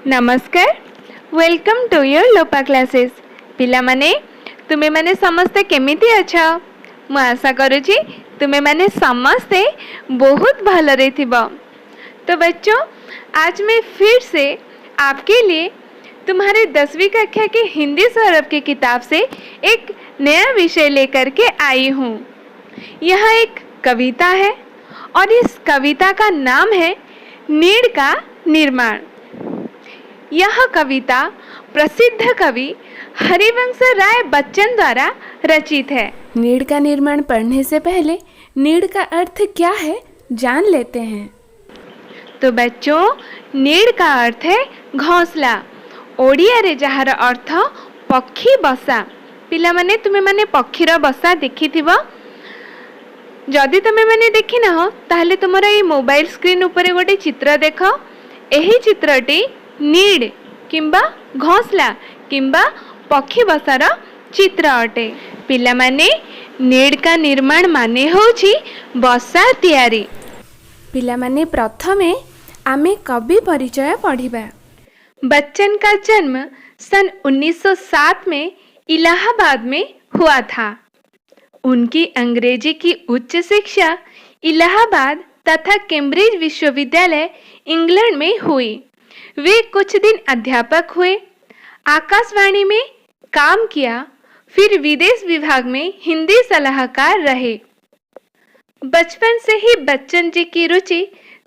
नमस्कार, welcome to your लोपा classes. पिला माने तुमे माने समस्ते केमिति अछ? मु आशा करुछि तुमे माने समस्ते बहुत भलरे थिबो। तो बच्चों, आज मैं फिर से आपके लिए तुम्हारे 10वीं कक्षा के हिंदी सौरभ की किताब से एक नया विषय लेकर के आई हूँ। यह एक कविता है और इस कविता का नाम है नीड़ का निर्माण। यह कविता प्रसिद्ध कवि हरिवंश राय बच्चन द्वारा रचित है। नीड़ का निर्माण पढ़ने से पहले नीड़ का अर्थ क्या है जान लेते हैं। तो बच्चों, नीड़ का अर्थ है घोंसला। ओडिया रे जहार अर्थ पक्षी बसा। पिला माने तुमे माने पक्षीर बसा देखिथिबो। जदि तुमे माने देखि ना हो ताहले तुमरा ए मोबाइल स्क्रीन ऊपर गोटे चित्र देखो। एही चित्रटी नीड़ किंबा घोंसला किंबा पक्षी बसार चित्र अटे। पिला माने नीड़ का निर्माण माने होछि बसा तैयारी। पिला माने प्रथमे आमे कवि परिचय पढ़िबा। बच्चन का जन्म सन 1907 में इलाहाबाद में हुआ था। उनकी अंग्रेजी की उच्च शिक्षा इलाहाबाद तथा कैम्ब्रिज विश्वविद्यालय इंग्लैंड में हुई। वे कुछ दिन अध्यापक हुए, आकाशवाणी में काम किया, फिर विदेश विभाग में हिंदी सलाहकार रहे। बचपन से ही बच्चन जी की रुचि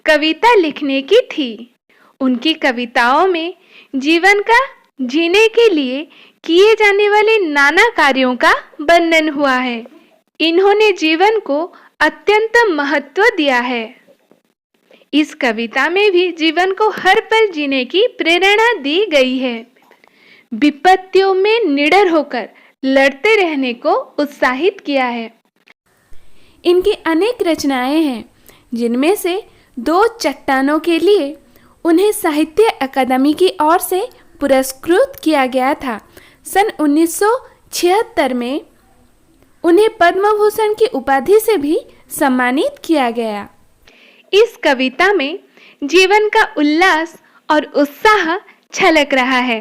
कविता लिखने की थी। उनकी कविताओं में जीवन का जीने के लिए किए जाने वाले नाना कार्यों का वर्णन हुआ है। इन्होंने जीवन को अत्यंत महत्व दिया है। इस कविता में भी जीवन को हर पल जीने की प्रेरणा दी गई है। विपत्तियों में निडर होकर लड़ते रहने को उत्साहित किया है। इनकी अनेक रचनाएं हैं, जिनमें से 2 चट्टानों के लिए उन्हें साहित्य अकादमी की ओर से पुरस्कृत किया गया था। सन 1976 में उन्हें पद्म भूषण की उपाधि से भी सम्मानित किया गया। इस कविता में जीवन का उल्लास और उत्साह छलक रहा है।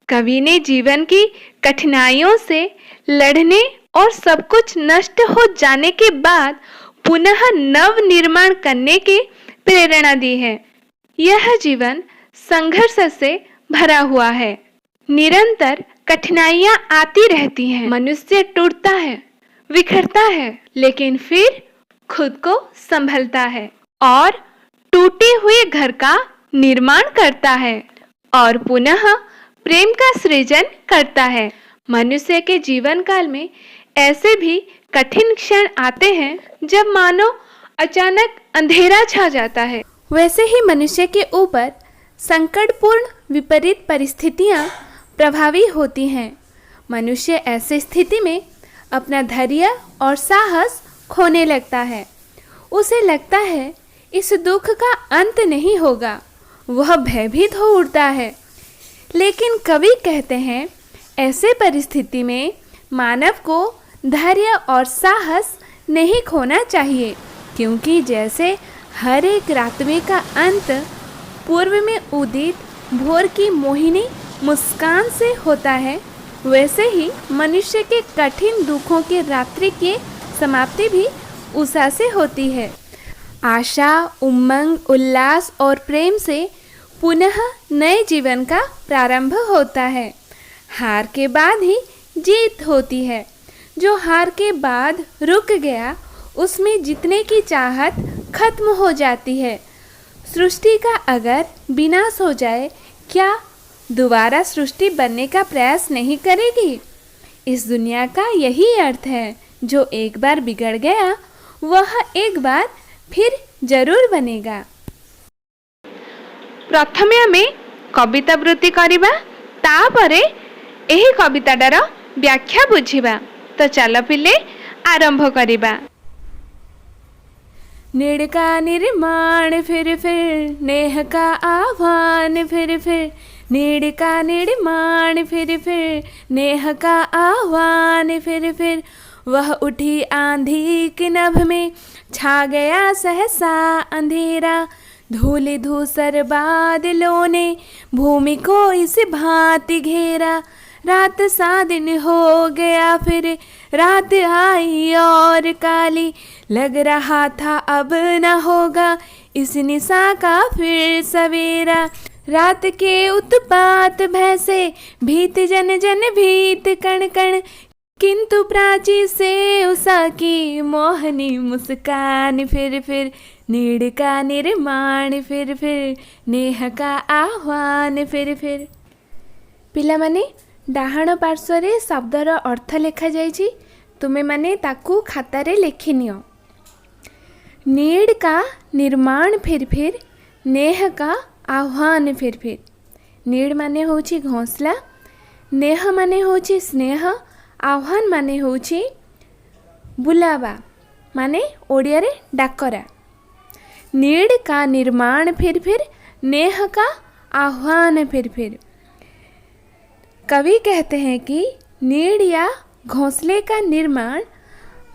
कवि ने जीवन की कठिनाइयों से लड़ने और सब कुछ नष्ट हो जाने के बाद पुनः नव निर्माण करने की प्रेरणा दी है। यह जीवन संघर्ष से भरा हुआ है। निरंतर कठिनाइयां आती रहती हैं। मनुष्य टूटता है, बिखरता है, लेकिन फिर खुद को संभलता है और टूटे हुए घर का निर्माण करता है और पुनः प्रेम का सृजन करता है। मनुष्य के जीवन काल में ऐसे भी कठिन क्षण आते हैं जब मानो अचानक अंधेरा छा जाता है। वैसे ही मनुष्य के ऊपर संकटपूर्ण विपरीत परिस्थितियां प्रभावी होती हैं। मनुष्य ऐसी स्थिति में अपना धैर्य और साहस खोने लगता है। उसे लगता है इस दुख का अंत नहीं होगा। वह भयभीत हो उठता है। लेकिन कवि कहते हैं ऐसे परिस्थिति में मानव को धैर्य और साहस नहीं खोना चाहिए, क्योंकि जैसे हर एक रात्रि का अंत पूर्व में उदित भोर की मोहिनी मुस्कान से होता है, वैसे ही मनुष्य के कठिन दुखों की रात्रि की समाप्ति भी उषा से होती है। आशा, उमंग, उल्लास और प्रेम से पुनः नए जीवन का प्रारंभ होता है। हार के बाद ही जीत होती है। जो हार के बाद रुक गया उसमें जीतने की चाहत खत्म हो जाती है। सृष्टि का अगर विनाश हो जाए, क्या दोबारा सृष्टि बनने का प्रयास नहीं करेगी? इस दुनिया का यही अर्थ है। जो एक बार बिगड़ गया वह एक बार फिर जरूर बनेगा। प्रथमे आमे कविता वृत्ति करिबा, तापरे एही कविताटार व्याख्या बुझिबा। तो चलो पिले आरंभ करिबा। नीड़ का निर्माण फिर नेह का आह्वान फिर नीड़ का निर्माण फिर नेह का आह्वान फिर वह उठी आंधी की नभ में छा गया सहसा अंधेरा धूलि धूसर बादलों ने भूमि को इस भांति घेरा। रात सा दिन हो गया फिर रात आई और काली, लग रहा था अब न होगा इस निशा का फिर सवेरा। रात के उत्पात भय से भीत जन जन भीत कण कण, किंतु प्राची से उषा की मोहनी मुस्कान। फिर नीड़ का निर्माण, फिर नेह का आह्वान। फिर पिलामाने डाहाण पार्श्वरे शब्दर अर्थ लिखा जाइछि, तुमे माने ताकू खातारे लिखि नियो। नीड़ का निर्माण, फिर नेह का आह्वान। फिर नीड़ माने होछि घोंसला, नेह माने होछि स्नेह, आह्वान माने होछि बुलावा माने ओडिया रे डाकरा। नीड़ का निर्माण, फिर नेह का आह्वान। फिर कवि कहते हैं कि नीड़ या घोंसले का निर्माण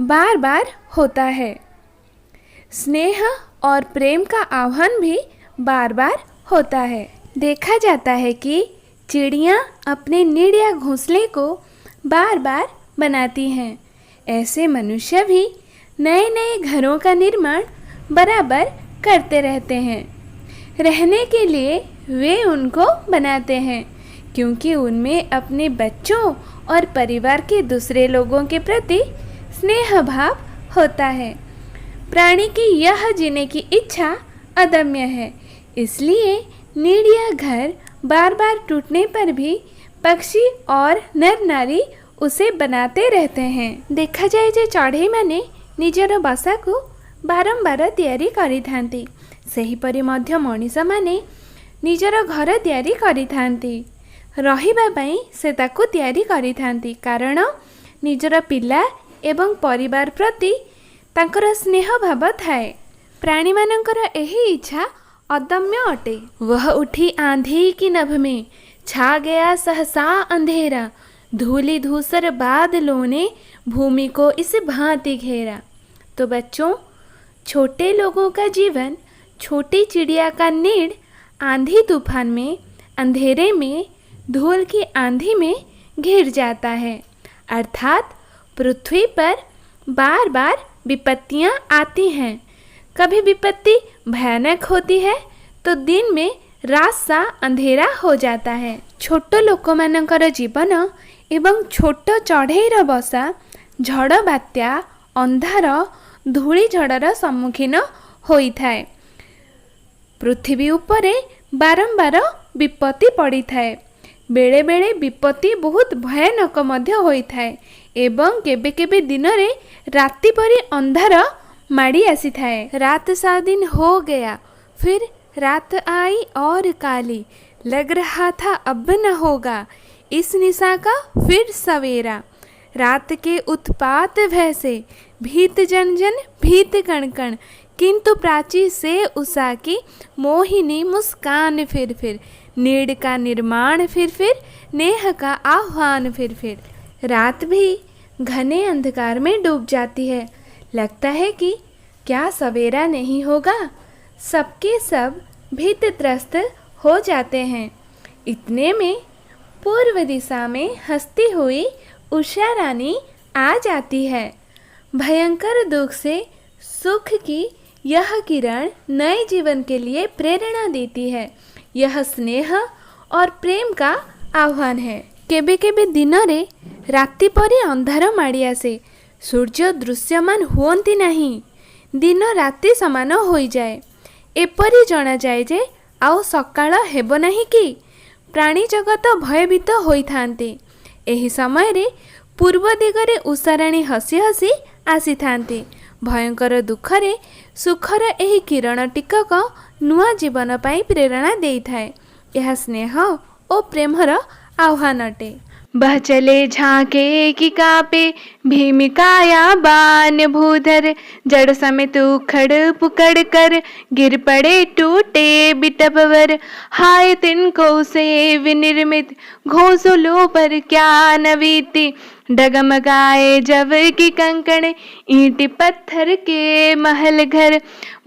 बार बार होता है, स्नेह और प्रेम का आह्वान भी बार बार होता है। देखा जाता है कि चिड़ियाँ अपने नीड़ या घोंसले को बार बार बनाती हैं। ऐसे मनुष्य भी नए नए घरों का निर्माण बराबर करते रहते हैं। रहने के लिए वे उनको बनाते हैं, क्योंकि उनमें अपने बच्चों और परिवार के दूसरे लोगों के प्रति स्नेह भाव होता है। प्राणी की यह जीने की इच्छा अदम्य है, इसलिए नीड़ या घर बार बार टूटने पर भी पक्षी और नर नारी उसे बनाते रहते हैं। देखा जाए जे चढ़ई माने निजर बसा को बारंबार तैयारी करिथांती, सेहीपरि मध्य मनीष माने निजर घर तैयारी करिथांती। रहिबा पई से ताकू तैयारी करिथांती, कारण निजर पिला एवं परिवार प्रति तांकर स्नेह भाव थाए। प्राणी मानकर एही इच्छा अदम्य अटे। वह उठी आंधी की नभ में, छा गया सहसा अंधेरा, धूलि धूसर बादलों ने भूमि को इस भांति घेरा। तो बच्चों, छोटे लोगों का जीवन छोटी चिड़िया का नीड़ आंधी तूफान में, अंधेरे में, धूल की आंधी में घिर जाता है। अर्थात पृथ्वी पर बार बार विपत्तियां आती हैं। कभी विपत्ति भयानक होती है तो दिन में रात सा अंधेरा हो जाता है। छोट लोक मानकर जीवन एवं छोट चढ़ईर बसा झड़ बात्या अंधार धूली झड़र सम्मुखीन होइथाए। पृथ्वी उपरे बारंबार विपत्ति पड़ी थाए। बेले बेले विपत्ति बहुत भयानक मध्य होइथाए एवं केबे केबे दिन रे राति परी अंधार माड़ी आसी थाए। रात सा दिन हो गया, फिर रात आई और काली, लग रहा था अब न होगा इस निशा का फिर सवेरा। रात के उत्पात भय से भीत जन जन भीत कण कण, किंतु प्राची से उषा की मोहिनी मुस्कान। फिर नीड़ का निर्माण, फिर नेह का आह्वान। फिर रात भी घने अंधकार में डूब जाती है। लगता है कि क्या सवेरा नहीं होगा। सबके सब भीत त्रस्त हो जाते हैं। इतने में पूर्व दिशा में हंसती हुई उषा रानी आ जाती है। भयंकर दुख से सुख की यह किरण नए जीवन के लिए प्रेरणा देती है। यह स्नेह और प्रेम का आह्वान है। केबे केबे दिन रे राति परी अंधार माड़ी आसे, सूर्य दृश्यमान हुअंती नहीं, दिन राति समान होई जाए। एपरी जना जाए जे आउ सकाळ हेबो नहीं कि प्राणी जगत भयभीत होइथांते। एही समय रे पूर्व दिगरे उषाराणी हसी हसी आसी थांते। भयंकर दुखरे सुखर एही किरण टिकक नुआ जीवन पाई प्रेरणा देई थाए। यह स्नेह और प्रेमर आह्वान अटे। बह चले झांके कि कापे भीमिकाया बान भूधर, जड़ समेत उखड़ पुकड़ कर गिर पड़े टूटे बिटपवर। हाय तिनको से विनिर्मित घोंसलों पर क्या नवीति, डगमगाए जब की कंकड़ ईंट पत्थर के महल घर।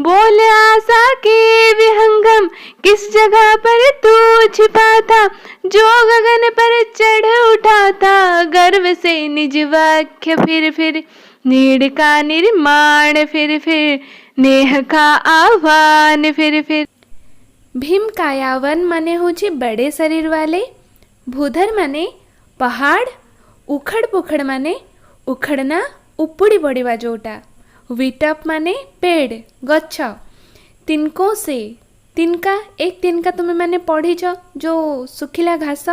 बोल आशा के विहंगम किस जगह पर तू छिपा था, जो गगन पर चढ़ उठा था गर्व से निज वाक्य। फिर नीड़ का निर्माण फिर नेह का आह्वान फिर। भीम कायावन माने होची बड़े शरीर वाले, भूधर माने पहाड़, उखड़ पुखड़ माने उखड़ना उपुड़ी पड़िवा जोटा, विटप माने पेड़ गच्छ, तिनको से तिनका एक तिनका तुम मैंने पढ़ीच जो सुखिला घास,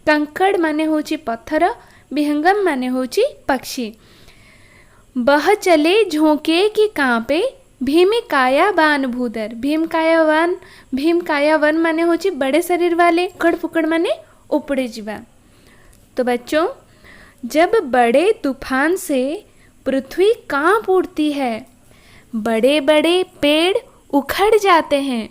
कंकड़ माने होची पत्थर, विहंगम माने होची पक्षी। बह चले झोंके कि कांपे भीमी कायावान भूधर, भीम कायावन माने होची बड़े शरीर वाले, उखड़ पुखड़ माने उपड़े जीवा। तो बच्चों, जब बड़े तूफान से पृथ्वी कांप उठती है, बड़े बड़े पेड़ उखड़ जाते हैं,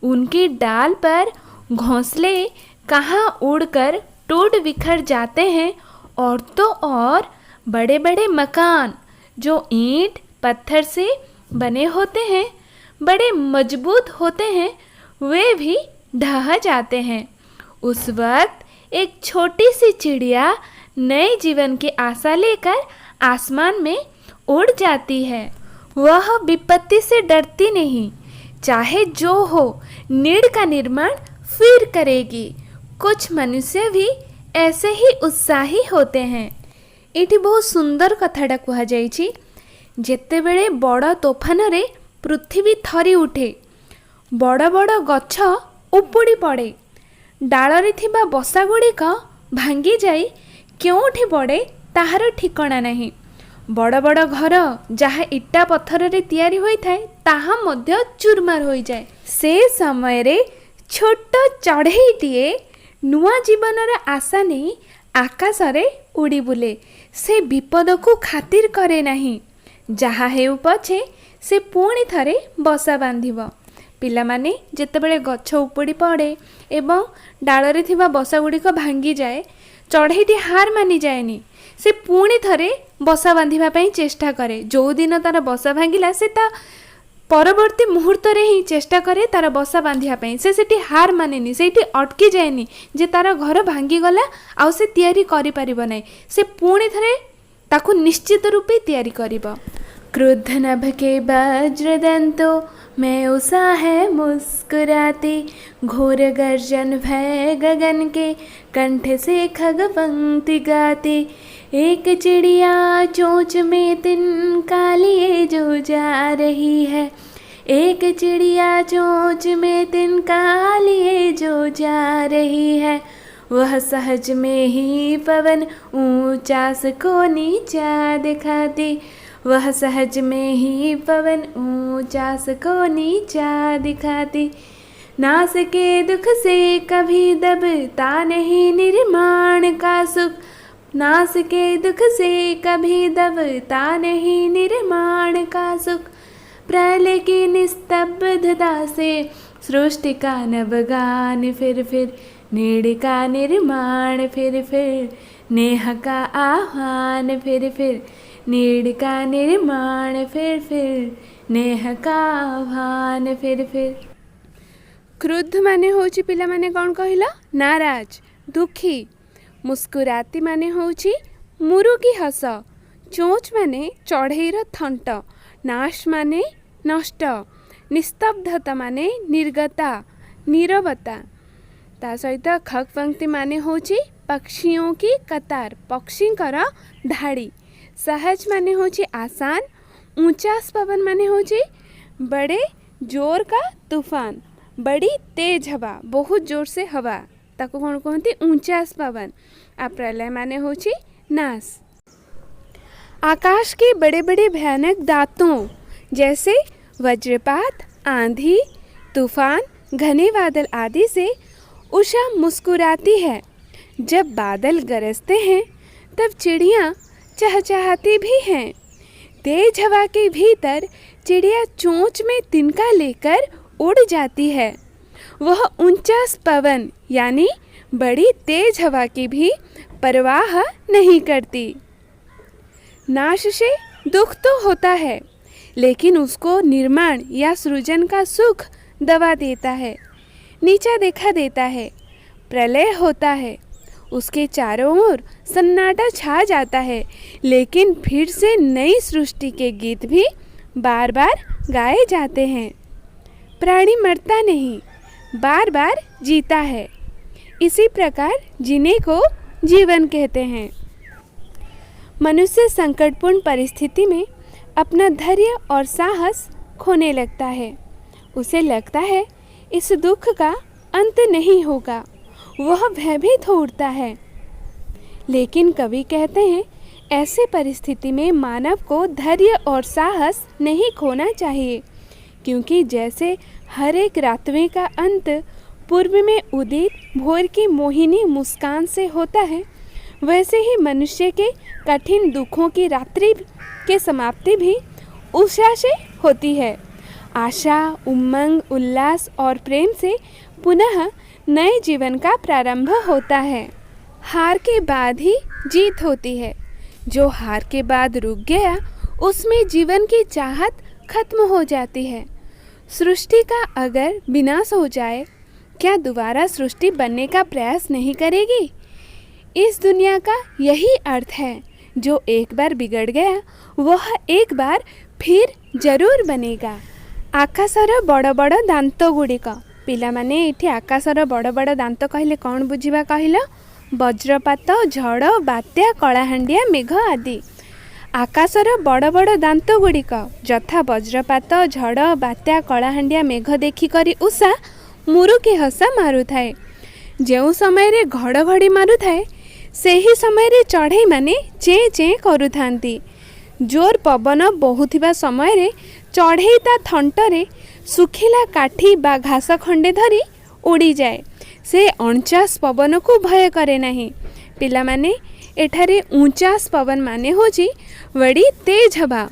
उनकी डाल पर घोंसले कहाँ उड़कर टूट बिखर जाते हैं, और तो और बड़े बड़े मकान जो ईंट पत्थर से बने होते हैं, बड़े मजबूत होते हैं, वे भी ढह जाते हैं। उस वक्त एक छोटी सी चिड़िया नए जीवन की आशा लेकर आसमान में उड़ जाती है। वह विपत्ति से डरती नहीं, चाहे जो हो नीड़ का निर्माण फिर करेगी। कुछ मनुष्य भी ऐसे ही उत्साही होते हैं। एटी बहुत सुंदर कथाटा कह जाइछि, जेतेबेले बड़ तोफान रे पृथ्वी थरी उठे, बड़ बड़ गछ उपुड़ी पड़े, डालरे थिबा बसा गुड़िक भांगी जाई केउठी पड़े ताहार ठिकणा नहीं। बड़ बड़ घर जहाँ इटा पत्थर रे तैयारी होई थाए ताहा मध्य चूरमार होई जाए। से समय रे छोट चढ़ेईटिए नुआ जीवनर आशा नहीं आकाश रे उड़ी बुले। से विपद को खातिर करे नहीं, जहा हेउ पछे से पुणी थरे बसा बांधिब। पिलामाने जेतेबेले गछ उपुड़ी पड़े एवं डालरे थिबा बसा गुड़िक भांगी जाए, चढ़ेईटी हार मानि जाएनी, से पुणी थरे बसा बांधिबा पई चेष्टा करे। जो दिन तार बसा भांगिला से ता परवर्ती मुहूर्त रे ही चेष्टा करे तार बसा बांधिया पई। से सेठी हार मानेनी, सेठी अटकी जाएनी जे तार घर भांगी गला आउ से तैयारी करि परिबो नै, से पुणी थरे ताकू निश्चित रूपे तैयारी करिबो। क्रुद्ध नभ के वज्रदंतो मैं उषा है मुस्कुराती, घोर गर्जन भय गगन के कंठ से खग पंक्ति गाती। एक चिड़िया चोंच में तिनका लिए जो जा रही है, एक चिड़िया चोंच में तिनका लिए जो जा रही है। वह सहज में ही पवन ऊंचा को नीचा दिखाती, वह सहज में ही पवन ऊंचा को नीचा दिखाती। नास के दुख से कभी दबता नहीं निर्माण का सुख, नास के दुख से कभी दबता नहीं निर्माण का सुख। प्रलय की निस्तब्धता से सृष्टि का नवगान फिर नीड़ का निर्माण फिर नेह का आह्वान फिर नीड़ का निर्माण फिर नेह का आह्वान फिर। क्रुद्ध माने होची पिला माने कौन कहिला? नाराज दुखी। मुस्कुराती माने होची मुरुकी हस। चोंच माने चढ़ेईर थंट। नाश माने नष्ट। निस्तब्धता माने निर्गता नीरवता। ता सहित खग पंक्ति माने होची पक्षियों की कतार, पक्षींकर धाड़ी। सहज माने होची आसान। ऊंचास पवन माने होची बड़े जोर का तूफान। बड़ी तेज हवा, बहुत जोर से हवा, ताको कौन कहते ऊंचास पवन। आ प्रलय माने होची नाश। आकाश के बड़े बड़े भयानक दांतों जैसे वज्रपात, आंधी, तूफान, घने बादल आदि से उषा मुस्कुराती है। जब बादल गरजते हैं तब चिड़ियाँ चहचहाती भी हैं। तेज हवा के भीतर चिड़िया चोंच में तिनका लेकर उड़ जाती है। वह ऊंचास पवन यानी बड़ी तेज हवा की भी परवाह नहीं करती। नाश से दुख तो होता है, लेकिन उसको निर्माण या सृजन का सुख दबा देता है, नीचा देखा देता है। प्रलय होता है, उसके चारों ओर सन्नाटा छा जाता है, लेकिन फिर से नई सृष्टि के गीत भी बार बार गाए जाते हैं। प्राणी मरता नहीं, बार बार जीता है। इसी प्रकार जीने को जीवन कहते हैं। मनुष्य संकटपूर्ण परिस्थिति में अपना धैर्य और साहस खोने लगता है। उसे लगता है इस दुख का अंत नहीं होगा, वह भयभीत हो उठता है। लेकिन कवि कहते हैं ऐसे परिस्थिति में मानव को धैर्य और साहस नहीं खोना चाहिए, क्योंकि जैसे हर एक रात्रि का अंत पूर्व में उदित भोर की मोहिनी मुस्कान से होता है, वैसे ही मनुष्य के कठिन दुखों की रात्रि के समाप्ति भी उषा से होती है। आशा, उमंग, उल्लास और प्रेम से पुनः नए जीवन का प्रारंभ होता है। हार के बाद ही जीत होती है। जो हार के बाद रुक गया, उसमें जीवन की चाहत खत्म हो जाती है। सृष्टि का अगर विनाश हो जाए, क्या दोबारा सृष्टि बनने का प्रयास नहीं करेगी? इस दुनिया का यही अर्थ है। जो एक बार बिगड़ गया, वह एक बार फिर जरूर बनेगा। आकाशर बड़ बड़ दांत गुड़िक। पिलामाने एठी आकाशर बड़ बड़ दांत कहले कौन बुझिबा कहिल? वज्रपात, झड़, बात्या, कलाहांडिया, मेघ आदि। आकाशर बड़ बड़ दांत गुड़िक यथा वज्रपात, झड़, बात्या, कलाहांडिया, मेघ देखिकरी उषा मुरुकी हसा मारुथाए। जो समय घड़घड़ी मारुथाए, ସେହି ସମୟରେ ଚଢ଼େଇମାନେ ଚେଁ ଚେଁ କରୁଥାନ୍ତି। ଜୋର ପବନ ବହୁଥିବା ସମୟରେ ଚଢ଼େଇ ତା ଥଣ୍ଟରେ ଶୁଖିଲା କାଠି ବା ଘାସ ଖଣ୍ଡେ ଧରି ଉଡ଼ିଯାଏ। ସେ ଅଣଚାଶ ପବନକୁ ଭୟ କରେ ନାହିଁ। ପିଲାମାନେ, ଏଠାରେ 49 ପବନ ମାନେ ହେଉଛି ବଡ଼ି ତେଜ ହବା।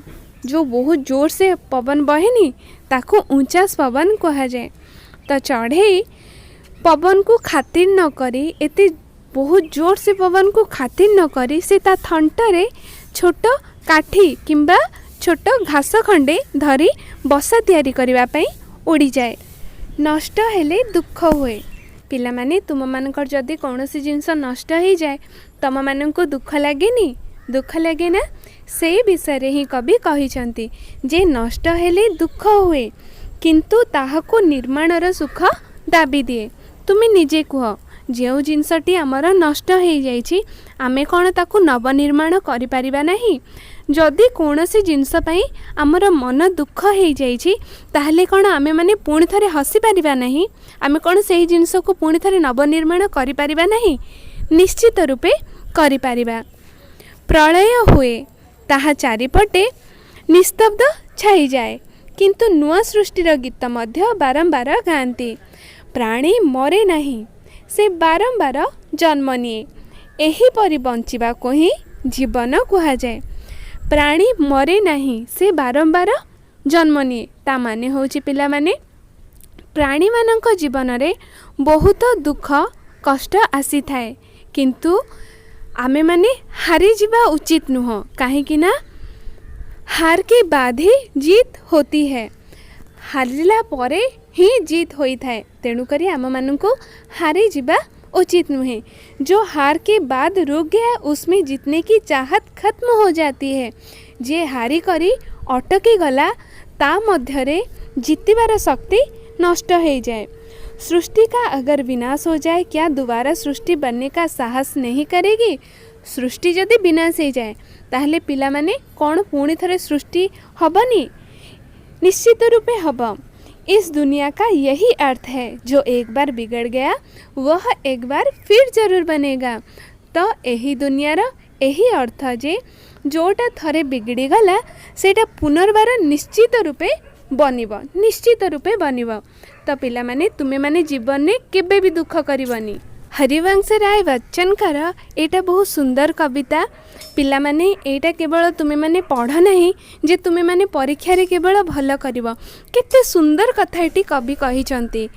जो बहुत जोर से पवन बहेनी ताको 49 पवन कहुए। तो चढ़ई पवन को खातिर न करी एते बहुत जोर से पवन को खातिर न करी से ता थंटरे छोट काठी किंबा छोट घास खंडे धरी बसा तैयारी करने पाई उड़ी जाए। नष्ट हेले दुख हुए। पिला माने तुम मानकर जदि कौन सी जिनस नष्ट हो जाए तुम मान को दुख लगे दुख लगे ना। से विषय ही कवि कहिसंती जे नष्ट हेले दुख हुए किंतु ताहाको निर्माणर सुख दाबी दिए। तुम निजे कह जो जिनसटी आमर नष्ट हो जाइछि आमे कौन ताकू नवनिर्माण करि परिबा नहीं। जदि कौन सी जिनस पई आमर मन दुख हो जाइछि ताहले कौन आमे माने पुणी थरे हसी परिबा नहीं। आमे कौन से जिनस को पुणी थरे नवनिर्माण करि परिबा नहीं। निश्चित रूपे करि परिबा। प्रलय हुए ताहा चारिपटे निस्तब्ध छाई जाए किंतु नुआ सृष्टिर गीत मध्य बारंबार गाती। प्राणी मरे नहीं, से बारंबार जन्म निए। एही परि बंचिबा को ही जीवन कहा जाए। प्राणी मरे नहीं, से बारंबार जन्म निए। ता माने होछि पिला माने प्राणी मानक जीवन रे बहुत दुख कष्ट आसी थाए किंतु आमे माने हारी जीवा उचित नुह। कहीं ना हार के बाद ही जीत होती है। हारिला परे ही जीत होई थाए। तेणु करी आम मान को हारी जीवा उचित नुहे। जो हार के बाद रुक गया उसमें जीतने की चाहत खत्म हो जाती है। जे हारी करी अटकी गला ता मध्यरे जीतबार शक्ति नष्ट हो जाए। सृष्टि का अगर विनाश हो जाए क्या दोबारा सृष्टि बनने का साहस नहीं करेगी। सृष्टि यदि विनाश हो जाए ताहले पिला माने कौन पुणी थरे सृष्टि हबनी? निश्चित रूपे हब। इस दुनिया का यही अर्थ है। जो एक बार बिगड़ गया वह एक बार फिर जरूर बनेगा। तो यही दुनियार यही अर्थ जे जोटा थरे बिगड़ी गला सेटा पुनर्बार निश्चित रूपे बनिब, निश्चित रूपे बनिब। तो पिला माने तुमे माने जीवन में केबे भी दुख करबनी। हरिवंश राय बच्चनकर एटा बहुत सुंदर कविता। पिला माने एटा केवल तुमे माने पढ़ नहीं जे तुमे माने परीक्षा रे केवल भल करिब। केते सुंदर कथा एटी कवि कहिचंती।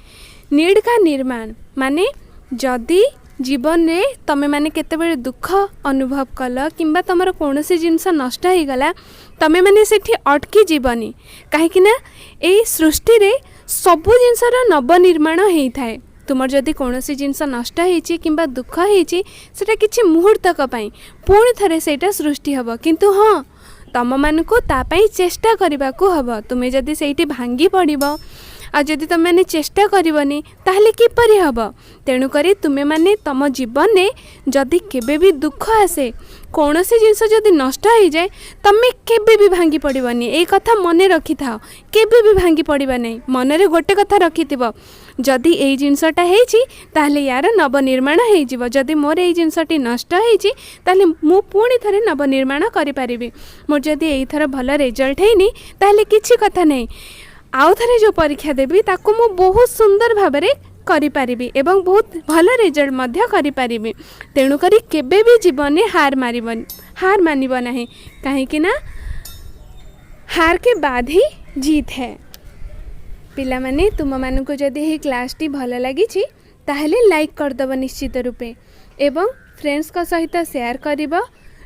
नीड का निर्माण माने जदि जीवन में तमें मैंने केतेबेले दुख अनुभव कल किंबा तुमर कौन सी जिनस नष्ट हो गला तमें मैंने सेठी अटकी जीवनी कहीं यही सृष्टि रे सबु जिनसर नवनिर्माण होता है। तुमर जदि कौन सी जिनस नष्ट होती किंबा दुख होती सेटा किछि मुहूर्तक पई पुणी थरे सेटा सृष्टि हब किंतु हाँ तुम मानक तापाई चेष्टा करने को हम। तुम्हें जदि सेठी भांगी पड़ो आ जदि तुम मैंने चेष्टा करनी ताहले किपरि हम। तेणुक तुम्हें माने तुम जीवन में जदि केबे भी दुख आसे कौन सी जिनस जदि नष्ट हो जाए तुम्हें केबे भी भांगी पड़ोनी। ये कथा मन रखि था केबे भी भांगी पड़ा नहीं। मन रे गोटे कथा रखि जदि यही जिनसटा होताले यार नवनिर्माण हो। जदि मोर यही जिनसटी नष्ट होताले मु पुणी थे नवनिर्माण करें। मोर जदि यही थर भल रिजल्ट है ताहले किछि कथा नहीं आउ थे जो परीक्षा देवी ताकू मु बहुत सुंदर भाव में करिपारिबी एवं बहुत भल रिजल्ट मध्य करिपारिबी। तेणुक केबे भी जीवन में हार मानिब नहीं कहीं ना हार के बाद ही जीत है। पिला माने तुम मानक जदि यही क्लास टी भल लगी ताहले लाइक करदब निश्चित रूपे एवं फ्रेंड्स का सहित शेयर करिबा।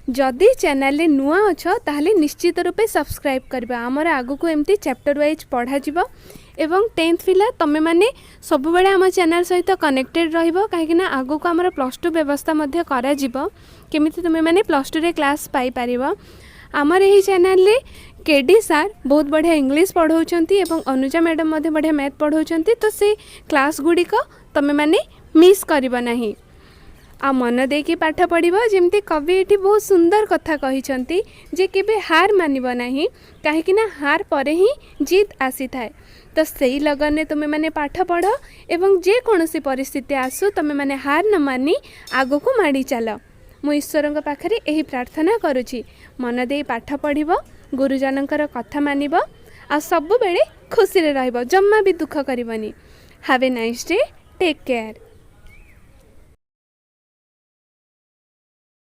जदि चैनल नुआ अच्छ ताहले निश्चित रूपे सब्सक्राइब करबा। आमर आगु को एमती चैप्टर वाइज पढ़ा जिवो एवं 10th पिला तमे माने सब बेले आम चैनल सहित कनेक्टेड रहिबो कहीं आगु को आमर +2 व्यवस्था मध्य करा जिवो केमिति तुमे माने +2 रे क्लास पाई परिबो। आमर यही चैनल रे केडी सार बहुत बढ़िया इंग्लिश पढ़ाउछंती एवं अनुजा मैडम मध्य बढ़िया मैथ पढ़ाउछंती। तो से क्लास गुड़िक तमे माने मिस करिबो नाही आ मन देकी पाठ पढ़िबो। जेमती कवि एठी बहुत सुंदर कथा कहिसंती जे केबे हार मानिबो नाही काहेकि ना हार परे ही जीत आसी थाए। तो सही लगन तुमे माने पाठ पढ़ एवं जे कोनोसी परिस्थिति आसु तुमे माने हार न मानी आगो को माड़ी चल। मु ईश्वर पाखरे यही प्रार्थना करुछि मन दे पाठ पढ़िबो गुरुजनकर कथा मानिबो आ सब बेले खुशी रे रहइबो जम्मा भी दुख करिबनी। Have a nice day take care.